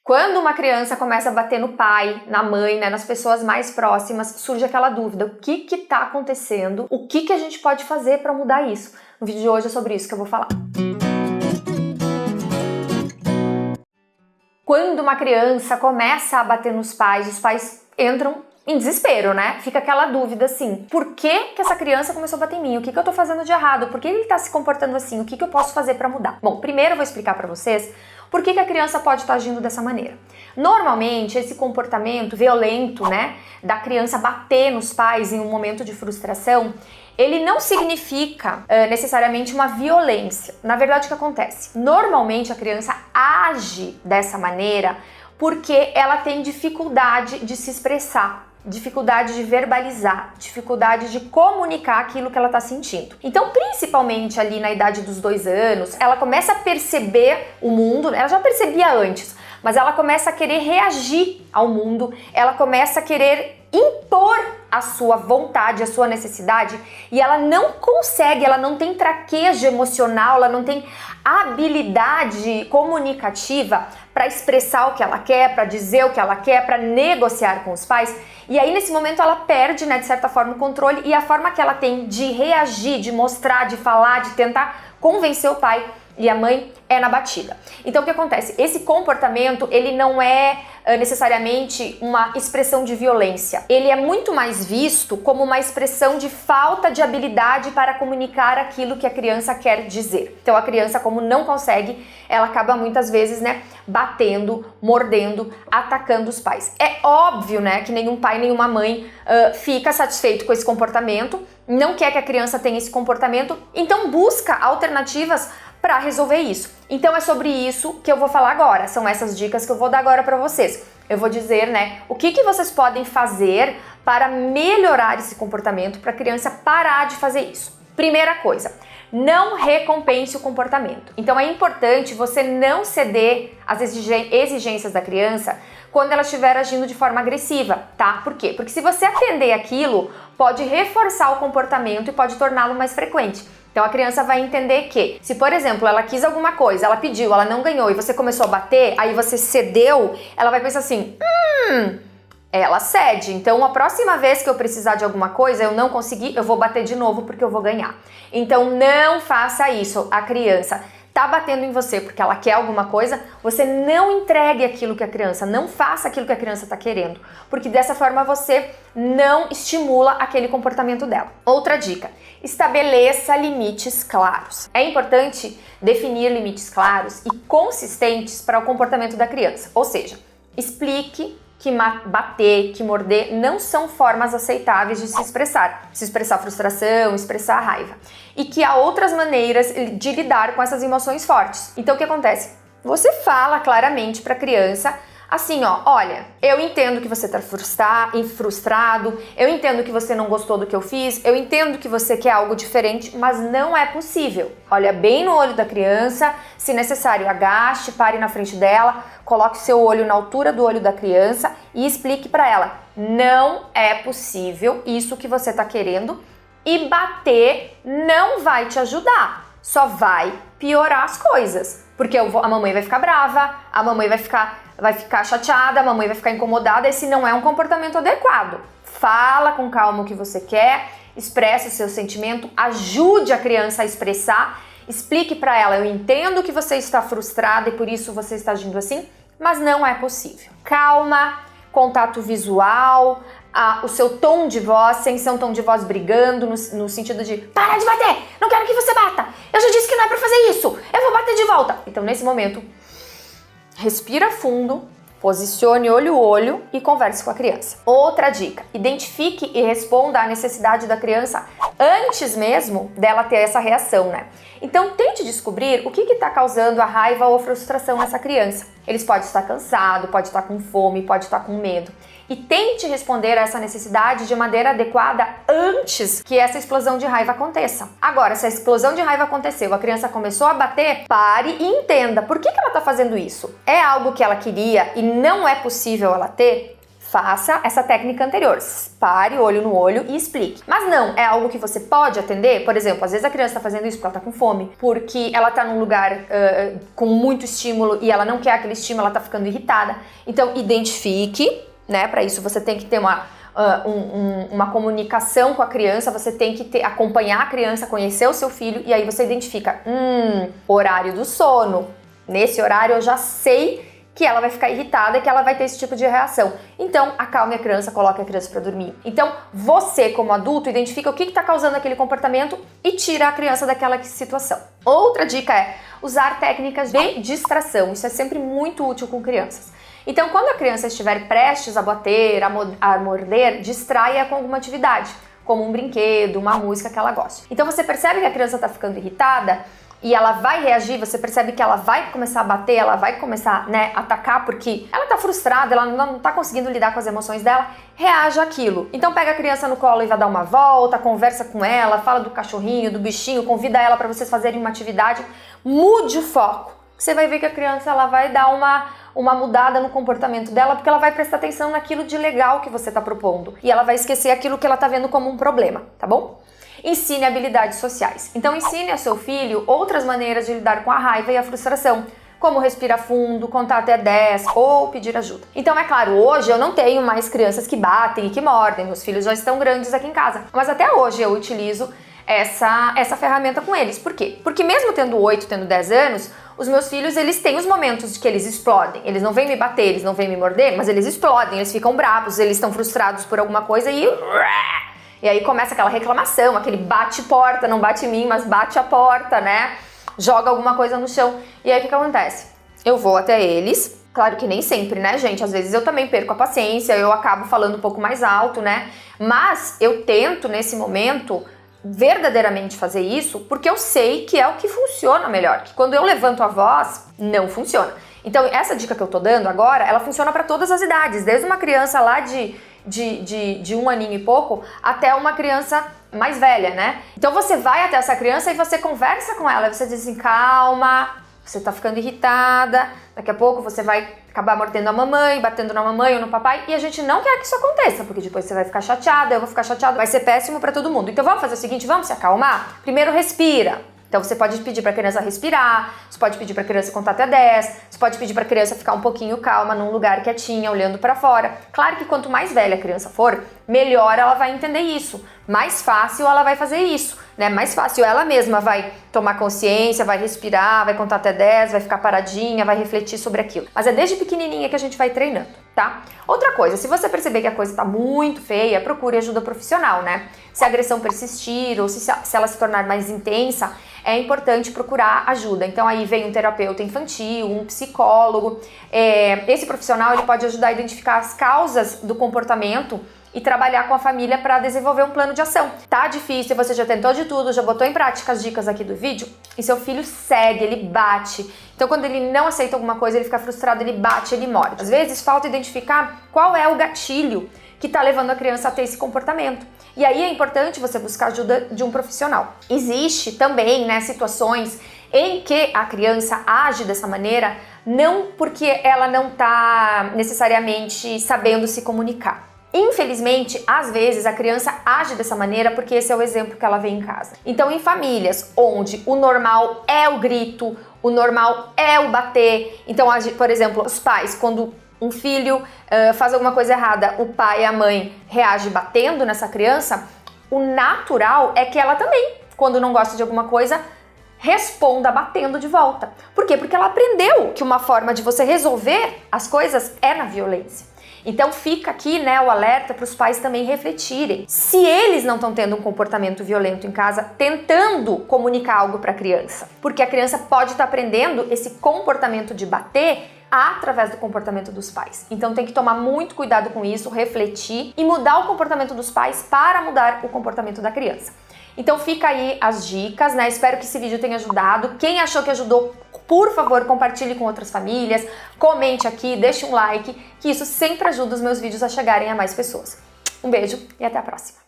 Quando uma criança começa a bater no pai, na mãe, né, nas pessoas mais próximas, surge aquela dúvida: o que está acontecendo? O que a gente pode fazer para mudar isso? No vídeo de hoje é sobre isso que eu vou falar. Quando uma criança começa a bater nos pais, os pais entram em desespero, né? Fica aquela dúvida assim: por que essa criança começou a bater em mim? O que eu tô fazendo de errado? Por que ele tá se comportando assim? O que eu posso fazer para mudar? Bom, primeiro eu vou explicar para vocês por que a criança pode estar agindo dessa maneira. Normalmente, esse comportamento violento, né, da criança bater nos pais em um momento de frustração, ele não significa necessariamente uma violência. Na verdade, o que acontece? Normalmente, a criança age dessa maneira porque ela tem dificuldade de se expressar, dificuldade de verbalizar, dificuldade de comunicar aquilo que ela está sentindo. Então, principalmente ali na idade dos 2 anos, ela começa a perceber o mundo, ela já percebia antes, mas ela começa a querer reagir ao mundo, ela começa a querer impor a sua vontade, a sua necessidade, e ela não consegue, ela não tem traquejo emocional, ela não tem habilidade comunicativa para expressar o que ela quer, para dizer o que ela quer, para negociar com os pais. E aí nesse momento ela perde, né, de certa forma, o controle, e a forma que ela tem de reagir, de mostrar, de falar, de tentar convencer o pai e a mãe é na batida. Então o que acontece? Esse comportamento, ele não é necessariamente uma expressão de violência. Ele é muito mais visto como uma expressão de falta de habilidade para comunicar aquilo que a criança quer dizer. Então a criança, como não consegue, ela acaba muitas vezes, né, batendo, mordendo, atacando os pais. É óbvio, né, que nenhum pai, nenhuma mãe fica satisfeito com esse comportamento, não quer que a criança tenha esse comportamento, então busca alternativas para resolver isso. Então é sobre isso que eu vou falar agora. São essas dicas que eu vou dar agora para vocês. Eu vou dizer, né, o que vocês podem fazer para melhorar esse comportamento, para a criança parar de fazer isso. Primeira coisa, não recompense o comportamento. Então é importante você não ceder às exigências da criança quando ela estiver agindo de forma agressiva, tá? Por quê? Porque se você atender aquilo, pode reforçar o comportamento e pode torná-lo mais frequente. Então a criança vai entender que, se por exemplo ela quis alguma coisa, ela pediu, ela não ganhou e você começou a bater, aí você cedeu, ela vai pensar assim, ela cede, então a próxima vez que eu precisar de alguma coisa, eu não conseguir, eu vou bater de novo porque eu vou ganhar. Então não faça isso. A criança tá batendo em você porque ela quer alguma coisa, você não entregue aquilo que a criança, não faça aquilo que a criança tá querendo, porque dessa forma você não estimula aquele comportamento dela. Outra dica, estabeleça limites claros. É importante definir limites claros e consistentes para o comportamento da criança, ou seja, explique que bater, que morder não são formas aceitáveis de se expressar frustração, expressar raiva, e que há outras maneiras de lidar com essas emoções fortes. Então o que acontece? Você fala claramente para a criança assim, ó, olha, eu entendo que você está frustrado, eu entendo que você não gostou do que eu fiz, eu entendo que você quer algo diferente, mas não é possível. Olha bem no olho da criança, se necessário, agache, pare na frente dela, coloque seu olho na altura do olho da criança e explique para ela, não é possível isso que você está querendo, e bater não vai te ajudar, só vai piorar as coisas, porque a mamãe vai ficar brava, a mamãe vai ficar chateada, a mamãe vai ficar incomodada, esse não é um comportamento adequado. Fala com calma o que você quer, expresse o seu sentimento, ajude a criança a expressar, explique para ela, eu entendo que você está frustrada e por isso você está agindo assim, mas não é possível. Calma, contato visual, o seu tom de voz, sem ser um tom de voz brigando, no sentido de para de bater, não quero que você bata, eu já disse que não é para fazer isso, eu vou bater de volta. Então nesse momento, respira fundo, posicione olho a olho e converse com a criança. Outra dica, identifique e responda à necessidade da criança antes mesmo dela ter essa reação, né? Então tente descobrir o que está causando a raiva ou frustração nessa criança. Eles podem estar cansados, pode estar com fome, pode estar com medo. E tente responder a essa necessidade de maneira adequada antes que essa explosão de raiva aconteça. Agora, se a explosão de raiva aconteceu, a criança começou a bater, pare e entenda por que ela está fazendo isso. É algo que ela queria e não é possível ela ter? faça essa técnica anterior. Pare, olho no olho e explique. Mas não, é algo que você pode atender. Por exemplo, às vezes a criança está fazendo isso porque ela está com fome, porque ela está num lugar com muito estímulo e ela não quer aquele estímulo, ela está ficando irritada. Então, identifique, né? Para isso você tem que ter uma comunicação com a criança, você tem que acompanhar a criança, conhecer o seu filho, e aí você identifica, horário do sono. Nesse horário eu já sei que ela vai ficar irritada e que ela vai ter esse tipo de reação. Então, acalme a criança, coloque a criança para dormir. Então, você, como adulto, identifica o que está causando aquele comportamento e tira a criança daquela situação. Outra dica é usar técnicas de distração. Isso é sempre muito útil com crianças. Então, quando a criança estiver prestes a bater, a morder, distraia com alguma atividade, como um brinquedo, uma música que ela goste. Então, você percebe que a criança está ficando irritada, e ela vai reagir, você percebe que ela vai começar a bater, ela vai começar, a atacar porque ela tá frustrada, ela não tá conseguindo lidar com as emoções dela, reaja àquilo. Então pega a criança no colo e vai dar uma volta, conversa com ela, fala do cachorrinho, do bichinho, convida ela para vocês fazerem uma atividade, mude o foco. Você vai ver que a criança ela vai dar uma mudada no comportamento dela, porque ela vai prestar atenção naquilo de legal que você tá propondo. E ela vai esquecer aquilo que ela tá vendo como um problema, tá bom? Ensine habilidades sociais. Então ensine ao seu filho outras maneiras de lidar com a raiva e a frustração, como respirar fundo, contar até 10 ou pedir ajuda. Então é claro, hoje eu não tenho mais crianças que batem e que mordem, meus filhos já estão grandes aqui em casa, mas até hoje eu utilizo essa ferramenta com eles. Por quê? Porque mesmo tendo 8, tendo 10 anos, os meus filhos, eles têm os momentos de que eles explodem. Eles não vêm me bater, eles não vêm me morder, mas eles explodem, eles ficam bravos, eles estão frustrados por alguma coisa e aí começa aquela reclamação, aquele bate porta, não bate em mim, mas bate a porta, né? Joga alguma coisa no chão. E aí o que acontece? Eu vou até eles, claro que nem sempre, né, gente? Às vezes eu também perco a paciência, eu acabo falando um pouco mais alto, né? Mas eu tento, nesse momento, verdadeiramente fazer isso, porque eu sei que é o que funciona melhor. Que quando eu levanto a voz, não funciona. Então, essa dica que eu tô dando agora, ela funciona para todas as idades, desde uma criança lá de 1 aninho e pouco até uma criança mais velha, né? Então você vai até essa criança e você conversa com ela, você diz assim, calma, você tá ficando irritada, daqui a pouco você vai acabar mordendo a mamãe, batendo na mamãe ou no papai, e a gente não quer que isso aconteça, porque depois você vai ficar chateada, eu vou ficar chateada, vai ser péssimo pra todo mundo. Então vamos fazer o seguinte, vamos se acalmar? Primeiro respira. Então você pode pedir para a criança respirar, você pode pedir para a criança contar até 10, você pode pedir para a criança ficar um pouquinho calma num lugar quietinha, olhando para fora. Claro que quanto mais velha a criança for, melhor ela vai entender isso, mais fácil ela vai fazer isso, né? Mais fácil ela mesma vai tomar consciência, vai respirar, vai contar até 10, vai ficar paradinha, vai refletir sobre aquilo. Mas é desde pequenininha que a gente vai treinando, tá? Outra coisa, se você perceber que a coisa tá muito feia, procure ajuda profissional, né? Se a agressão persistir ou se ela se tornar mais intensa, é importante procurar ajuda. Então aí vem um terapeuta infantil, um psicólogo. Esse profissional ele pode ajudar a identificar as causas do comportamento e trabalhar com a família para desenvolver um plano de ação. Tá difícil, você já tentou de tudo, já botou em prática as dicas aqui do vídeo e seu filho segue, ele bate. Então quando ele não aceita alguma coisa, ele fica frustrado, ele bate, ele morde. Às vezes falta identificar qual é o gatilho que está levando a criança a ter esse comportamento. E aí é importante você buscar ajuda de um profissional. Existe também, né, situações em que a criança age dessa maneira, não porque ela não está necessariamente sabendo se comunicar. Infelizmente, às vezes a criança age dessa maneira porque esse é o exemplo que ela vê em casa. Então, em famílias onde o normal é o grito, o normal é o bater, então, por exemplo, os pais, quando um filho faz alguma coisa errada, o pai e a mãe reagem batendo nessa criança, o natural é que ela também, quando não gosta de alguma coisa, responda batendo de volta. Por quê? Porque ela aprendeu que uma forma de você resolver as coisas é na violência. Então fica aqui, né, o alerta para os pais também refletirem. Se eles não estão tendo um comportamento violento em casa, tentando comunicar algo para a criança. Porque a criança pode estar aprendendo esse comportamento de bater através do comportamento dos pais. Então tem que tomar muito cuidado com isso, refletir e mudar o comportamento dos pais para mudar o comportamento da criança. Então fica aí as dicas, né? Espero que esse vídeo tenha ajudado. Quem achou que ajudou, por favor, compartilhe com outras famílias, comente aqui, deixe um like, que isso sempre ajuda os meus vídeos a chegarem a mais pessoas. Um beijo e até a próxima!